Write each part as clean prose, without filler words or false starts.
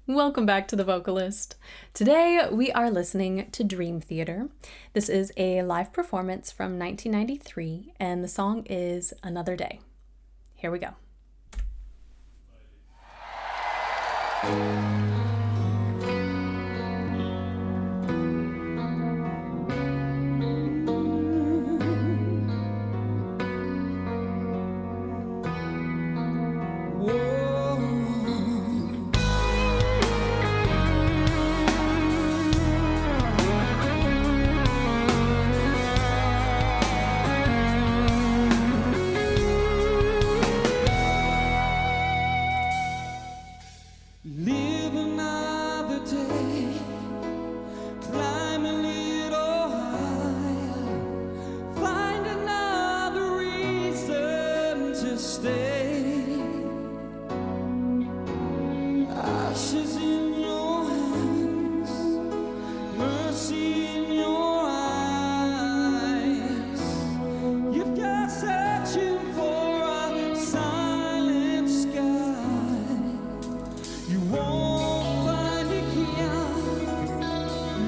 Welcome back to The Vocalist. Today we are listening to Dream Theater. This is a live performance from 1993 and the song is Another Day. Here we go. Live another day, climb a little higher, find another reason to stay. Ashes in your hands, mercy in your eyes. You've got searching for a silent sky. You won't find it here,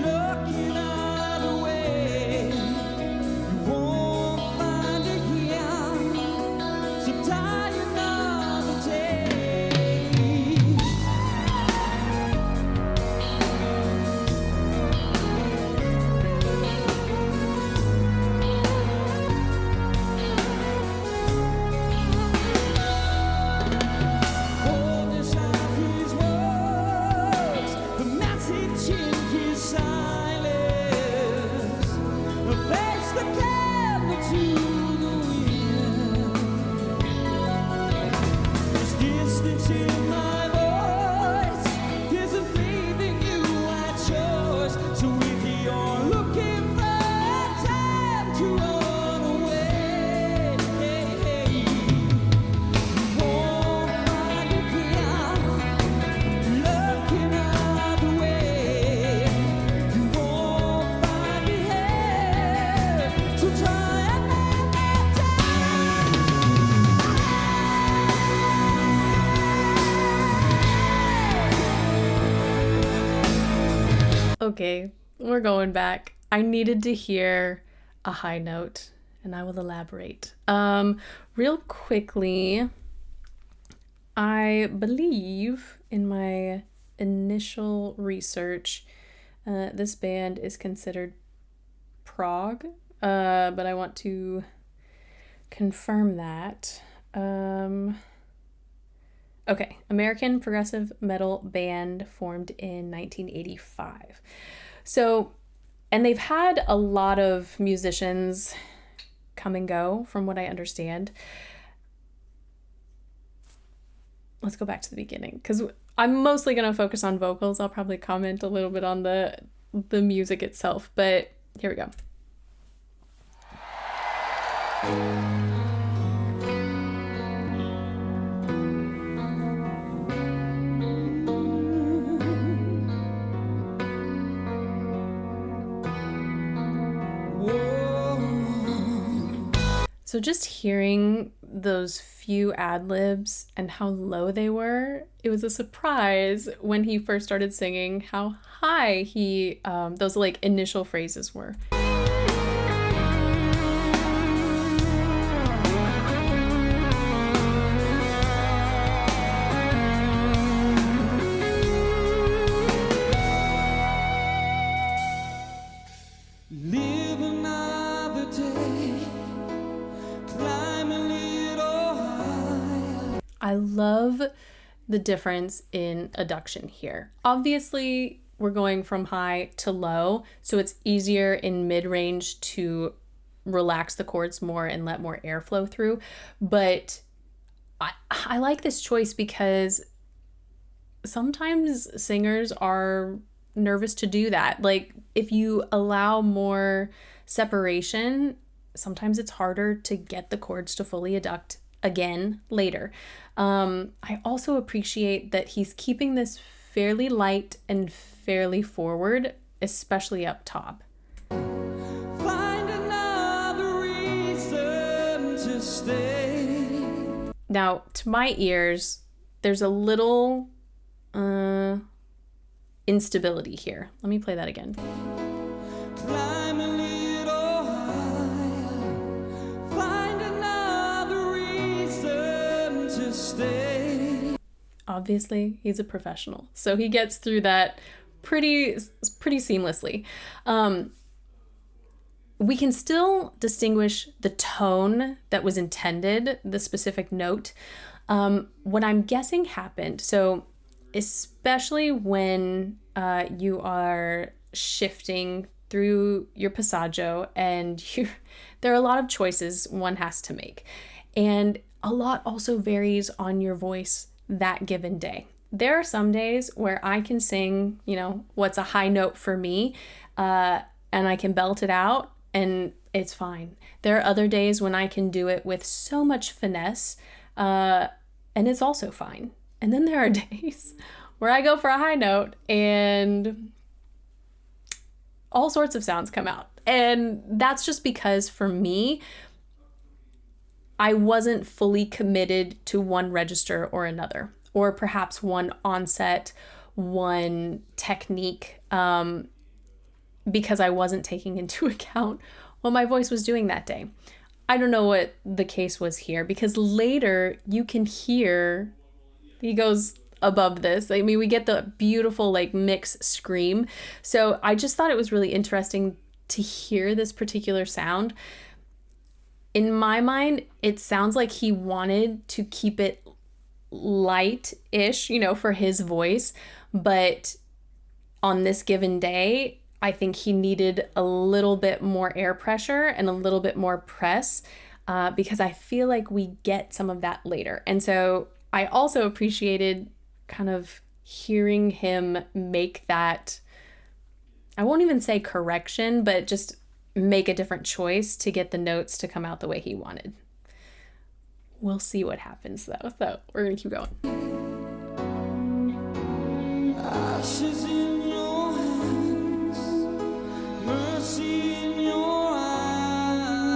looking either way. You won't find it here, so die another day. Hold this out his words, the message in his silence. Face the candle to the wind. There's distance in my voice, isn't leaving you at choice. So if you're looking for time to run away, won't find it here, looking either way. You won't find it here, so try another Okay, we're going back. I needed to hear a high note and I will elaborate. Real quickly, I believe in my initial research, this band is considered prog, but I want to confirm that. Okay, American progressive metal band formed in 1985. So, and they've had a lot of musicians come and go, from what I understand. Let's go back to the beginning, because I'm mostly going to focus on vocals. I'll probably comment a little bit on the music itself, but here we go. So just hearing those few ad-libs and how low they were, it was a surprise when he first started singing how high he those like initial phrases were. Live another day, climb a little higher. I love the difference in adduction here. Obviously, we're going from high to low, so it's easier in mid-range to relax the chords more and let more air flow through. But I like this choice because sometimes singers are nervous to do that. Like, if you allow more separation, sometimes it's harder to get the chords to fully adduct again later. I also appreciate that he's keeping this fairly light and fairly forward, especially up top. Find another reason to stay. Now, to my ears, there's a little instability here. Let me play that again. Climb a little higher, find another reason to stay. Obviously, he's a professional, so he gets through that pretty seamlessly. We can still distinguish the tone that was intended, the specific note. What I'm guessing happened, so especially when you are shifting through your passaggio and there are a lot of choices one has to make. And a lot also varies on your voice that given day. There are some days where I can sing, what's a high note for me, and I can belt it out and it's fine. There are other days when I can do it with so much finesse, and it's also fine. And then there are days where I go for a high note and all sorts of sounds come out. And that's just because for me, I wasn't fully committed to one register or another, or perhaps one onset, one technique, because I wasn't taking into account what my voice was doing that day. I don't know what the case was here, because later you can hear he goes above this. I mean, we get the beautiful mix scream. So I just thought it was really interesting to hear this particular sound. In my mind, it sounds like he wanted to keep it light-ish, for his voice. But on this given day, I think he needed a little bit more air pressure and a little bit more press, because I feel like we get some of that later. And so I also appreciated kind of hearing him make that, I won't even say correction, but just make a different choice to get the notes to come out the way he wanted. We'll see what happens though, so we're gonna keep going. Ashes in your hands, mercy in your eyes.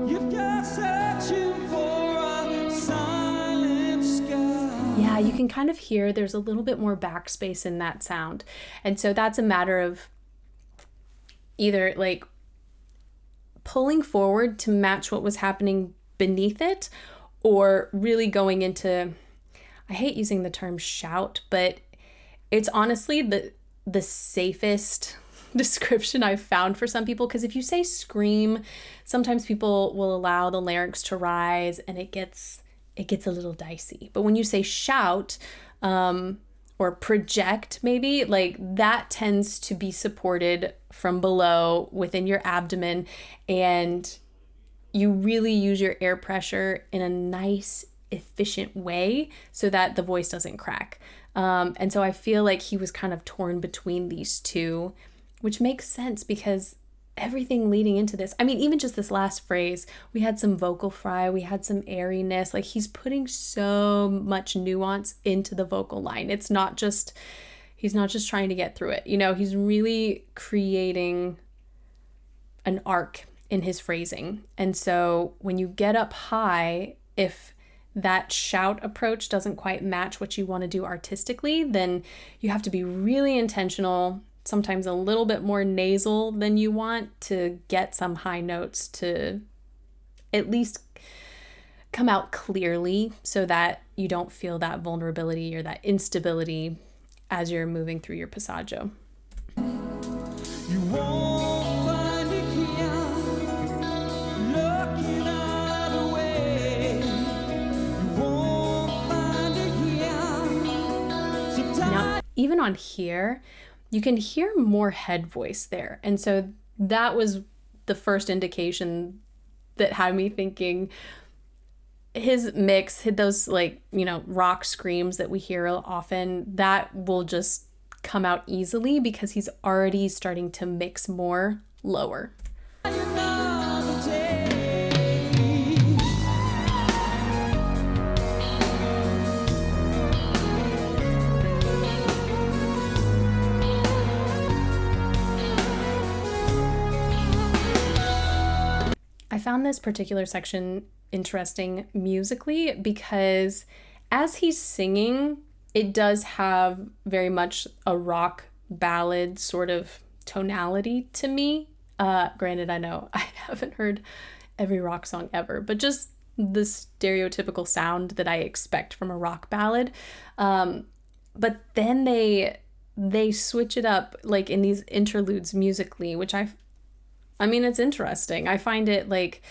You've got searching for a silent sky. Yeah, you can kind of hear there's a little bit more backspace in that sound. And so that's a matter of either pulling forward to match what was happening beneath it, or really going into, I hate using the term shout, but it's honestly the safest description I've found for some people, because if you say scream, sometimes people will allow the larynx to rise and it gets a little dicey. But when you say shout, or project, maybe, that tends to be supported from below within your abdomen, and you really use your air pressure in a nice, efficient way so that the voice doesn't crack. And so I feel like he was kind of torn between these two, which makes sense because everything leading into this, I mean, even just this last phrase, we had some vocal fry, we had some airiness, he's putting so much nuance into the vocal line. He's not just trying to get through it. He's really creating an arc in his phrasing. And so when you get up high, if that shout approach doesn't quite match what you want to do artistically, then you have to be really intentional, sometimes a little bit more nasal than you want, to get some high notes to at least come out clearly so that you don't feel that vulnerability or that instability as you're moving through your passaggio. You won't find it here, looking other way. You won't find it here. Now, even on here, you can hear more head voice there. And so that was the first indication that had me thinking his mix, those rock screams that we hear often, that will just come out easily because he's already starting to mix more lower. I found this particular section interesting musically because as he's singing, it does have very much a rock ballad sort of tonality to me. Granted, I know I haven't heard every rock song ever, but just the stereotypical sound that I expect from a rock ballad. But then they switch it up like in these interludes musically, which I mean, it's interesting. I find it like,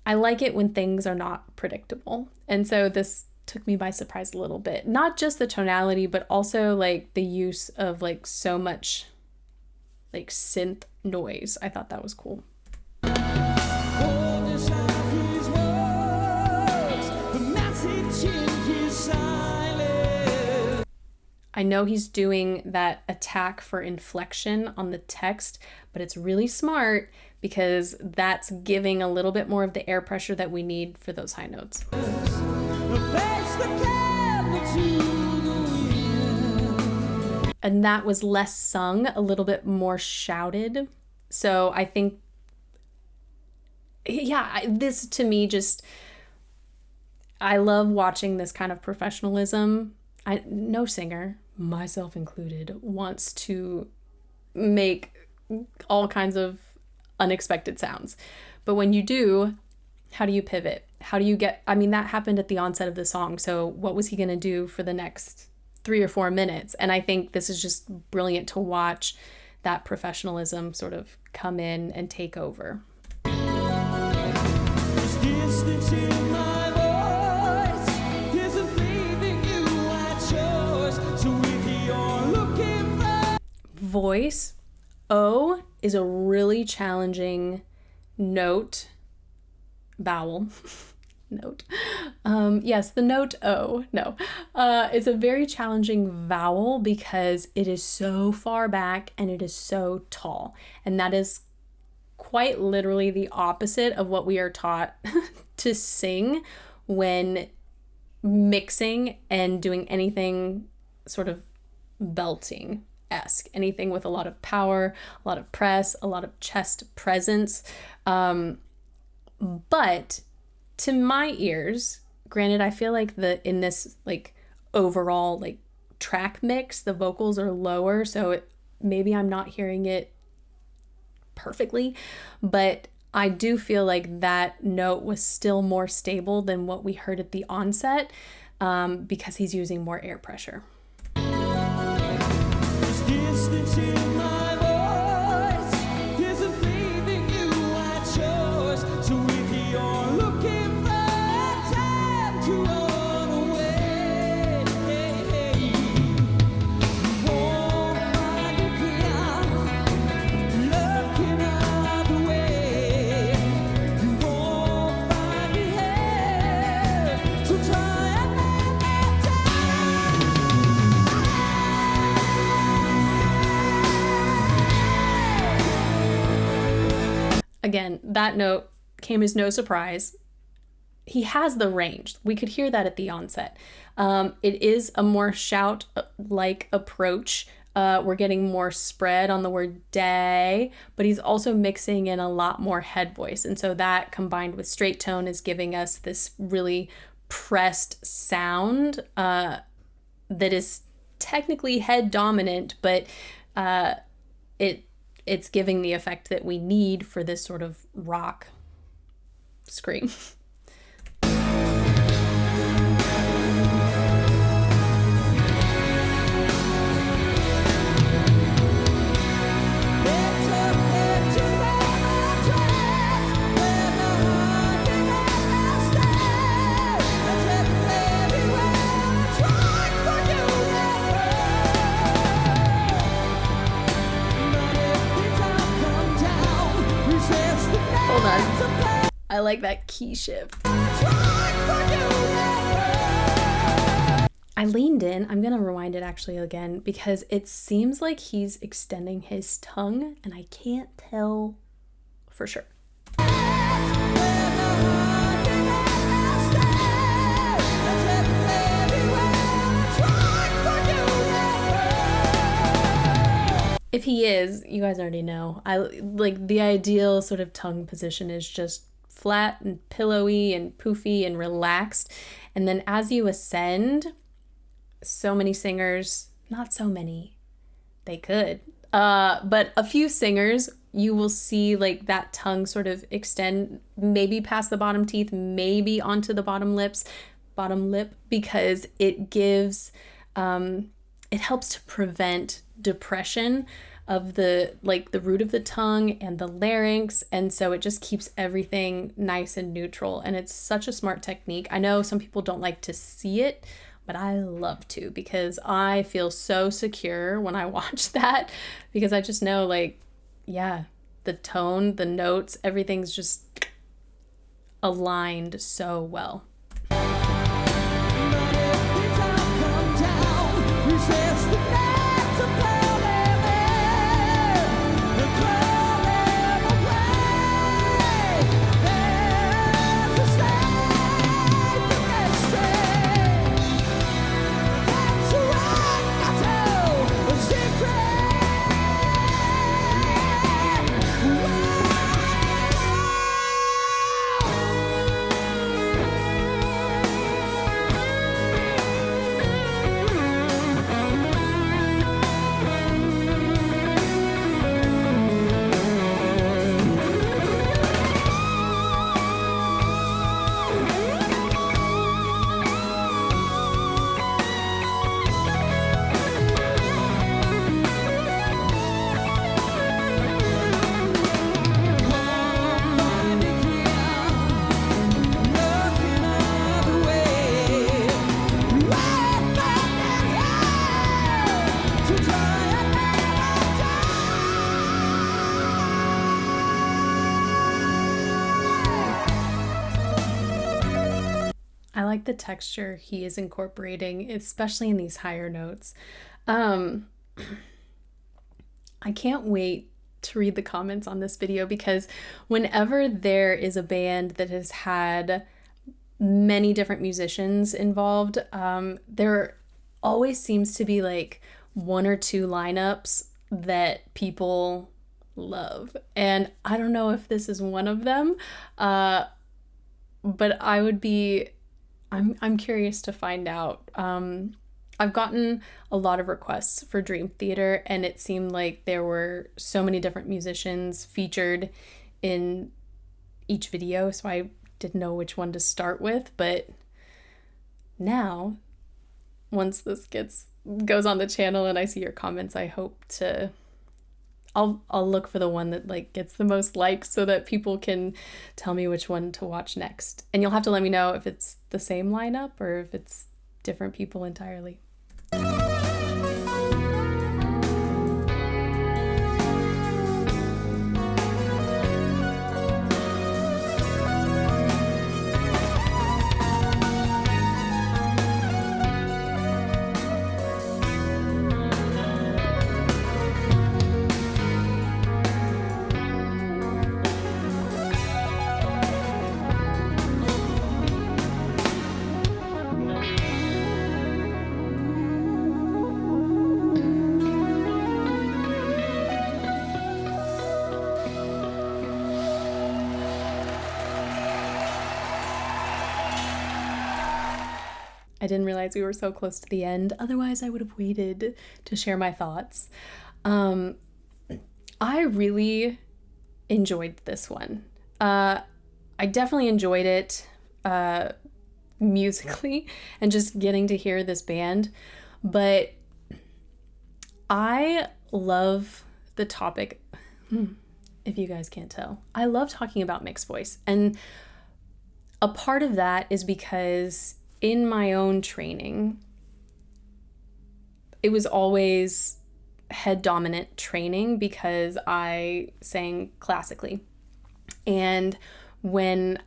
I like it when things are not predictable. And so this took me by surprise a little bit. Not just the tonality, but also like the use of like so much like synth noise. I thought that was cool. I know he's doing that attack for inflection on the text, but it's really smart because that's giving a little bit more of the air pressure that we need for those high notes. And that was less sung, a little bit more shouted. So I think, yeah, this to me just, I love watching this kind of professionalism. No singer, myself included, wants to make all kinds of unexpected sounds. But when you do, how do you pivot? How do you get, I mean, that happened at the onset of the song. So what was he going to do for the next 3 or 4 minutes? And I think this is just brilliant to watch that professionalism sort of come in and take over. Voice, O is a really challenging note, vowel, note. Yes, the note O, no. It's a very challenging vowel because it is so far back and it is so tall. And that is quite literally the opposite of what we are taught to sing when mixing and doing anything sort of belting. Anything with a lot of power, a lot of press, a lot of chest presence. But to my ears, granted, I feel like in this like overall like track mix, the vocals are lower, so maybe I'm not hearing it perfectly, but I do feel like that note was still more stable than what we heard at the onset, because he's using more air pressure. Again, that note came as no surprise. He has the range. We could hear that at the onset. It is a more shout-like approach. We're getting more spread on the word day, but he's also mixing in a lot more head voice. And so that combined with straight tone is giving us this really pressed sound that is technically head dominant, but it's giving the effect that we need for this sort of rock scream. Hold on. I like that key shift. I leaned in. I'm going to rewind it actually again because it seems like he's extending his tongue and I can't tell for sure. If he is, you guys already know. I like the ideal sort of tongue position is just flat and pillowy and poofy and relaxed. And then as you ascend, so many singers, not so many, they could, but a few singers, you will see like that tongue sort of extend maybe past the bottom teeth, maybe onto the bottom lip, because it gives, it helps to prevent depression of the root of the tongue and the larynx, and so it just keeps everything nice and neutral, and it's such a smart technique. I know some people don't like to see it, but I love to, because I feel so secure when I watch that, because I just know, like, yeah, the tone, the notes, everything's just aligned so well. I like the texture he is incorporating, especially in these higher notes. Um, I can't wait to read the comments on this video, because whenever there is a band that has had many different musicians involved, there always seems to be like one or two lineups that people love. And I don't know if this is one of them, but I would be, I'm curious to find out. I've gotten a lot of requests for Dream Theater, and it seemed like there were so many different musicians featured in each video, so I didn't know which one to start with. But now, once this goes on the channel and I see your comments, I hope to, I'll look for the one that like gets the most likes, so that people can tell me which one to watch next. And you'll have to let me know if it's the same lineup or if it's different people entirely. I didn't realize we were so close to the end. Otherwise, I would have waited to share my thoughts. I really enjoyed this one. I definitely enjoyed it musically and just getting to hear this band. But I love the topic, if you guys can't tell. I love talking about mixed voice. And a part of that is because in my own training, it was always head dominant training because I sang classically. And when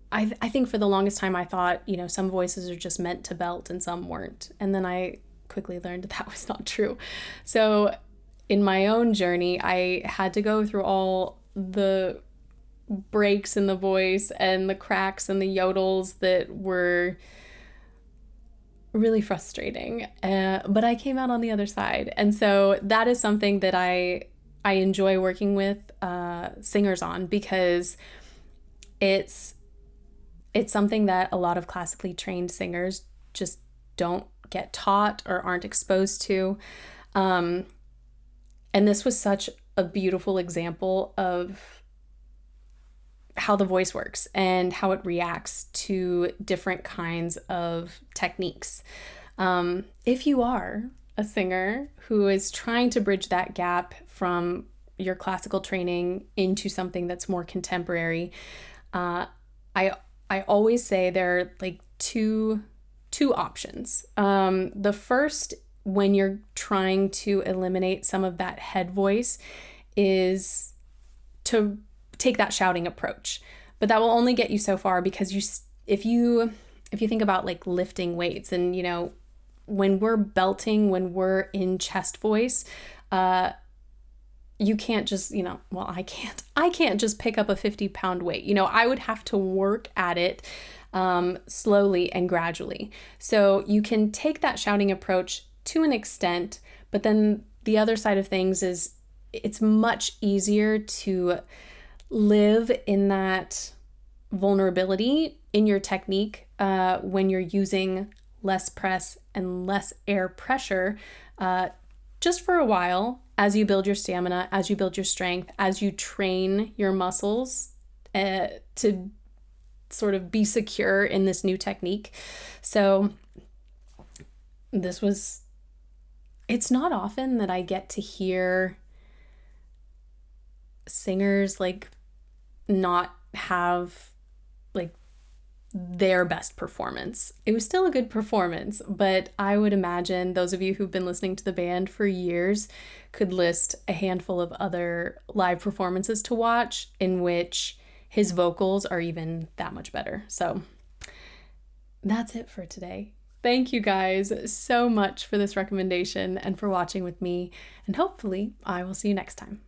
I think for the longest time I thought, you know, some voices are just meant to belt and some weren't. And then I quickly learned that was not true. So in my own journey, I had to go through all the breaks in the voice and the cracks and the yodels that were really frustrating, but I came out on the other side. And so that is something that I enjoy working with singers on, because it's something that a lot of classically trained singers just don't get taught or aren't exposed to. And this was such a beautiful example of how the voice works and how it reacts to different kinds of techniques. If you are a singer who is trying to bridge that gap from your classical training into something that's more contemporary, I always say there are like two options. The first, when you're trying to eliminate some of that head voice, is to take that shouting approach. But that will only get you so far, because if you think about like lifting weights, and when we're belting, when we're in chest voice, you can't just, well, I can't just pick up a 50-pound weight. I would have to work at it slowly and gradually. So you can take that shouting approach to an extent, but then the other side of things is it's much easier to live in that vulnerability in your technique when you're using less press and less air pressure just for a while, as you build your stamina, as you build your strength, as you train your muscles to sort of be secure in this new technique. So it's not often that I get to hear singers like not have like their best performance. It was still a good performance, but I would imagine those of you who've been listening to the band for years could list a handful of other live performances to watch in which his vocals are even that much better. So that's it for today. Thank you guys so much for this recommendation and for watching with me, and hopefully I will see you next time.